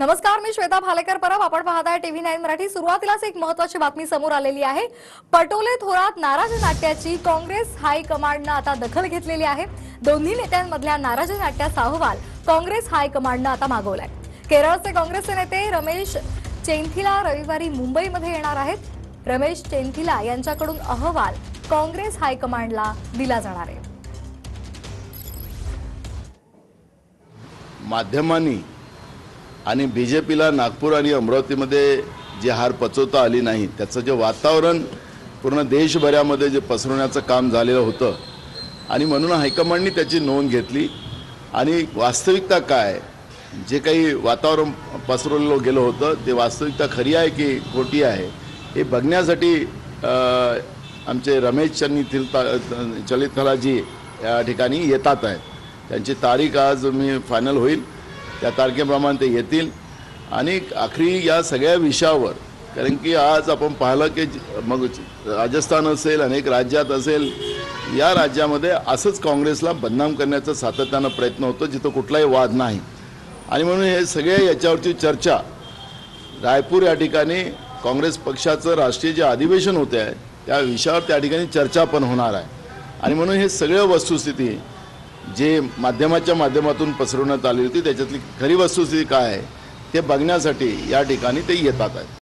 नमस्कार, मी श्वेता भालेकर परब. आपण पाहताय TV9 मराठी. सुरुवातीलाच एक महत्त्वाची बातमी समोर आलेली आहे. पटोले थोरात नाराजी नाट्याची काँग्रेस हायकमांडनं आता दखल घेतलेली आहे. दोन्ही नेत्यांमधल्या नाराजी नाट्याचा अहवाल काँग्रेस हायकमांडनं आता मागवलाय. केरळचे काँग्रेसचे नेते रमेश चेन्थिला रविवारी मुंबईमध्ये येणार आहेत. रमेश चेन्थिला यांच्याकडून अहवाल काँग्रेस हायकमांडला दिला जाणार आहे. माध्यमांनी आणि बीजेपीला नागपूर आणि अमरावतीमध्ये जी हार पचवता आली नाही त्याचं जे वातावरण पूर्ण देशभरामध्ये जे पसरवण्याचं काम झालेलं होतं आणि म्हणून हायकमांडनी त्याची नोंद घेतली आणि वास्तविकता काय जे काही वातावरण पसरवलं गेलं होतं ते वास्तविकता खरी आहे की खोटी आहे हे बघण्यासाठी आमचे रमेश चेन्थिलाजी या ठिकाणी येतात आहेत. त्यांची तारीख आज मी फायनल होईल त्या तारखेप्रमाणे ते येतील आणि आखरी या सगळ्या विषयावर कारण की आज आपण पाहिलं की मग राजस्थान असेल अनेक राज्यात असेल या राज्यामध्ये असंच काँग्रेसला बदनाम करण्याचा सातत्यानं प्रयत्न होतो जिथं कुठलाही वाद नाही आणि म्हणून हे सगळे याच्यावरची चर्चा रायपूर या ठिकाणी काँग्रेस पक्षाचं राष्ट्रीय जे अधिवेशन होते आहे त्या विषयावर त्या ठिकाणी चर्चा पण होणार आहे आणि म्हणून हे सगळं वस्तुस्थिती जे माध्यमाच्या माध्यमातून पसरवण्यात आली होती त्याच्यातली खरी वस्तुस्थिती काय आहे ते बघण्यासाठी या ठिकाणी ते येतात आहेत.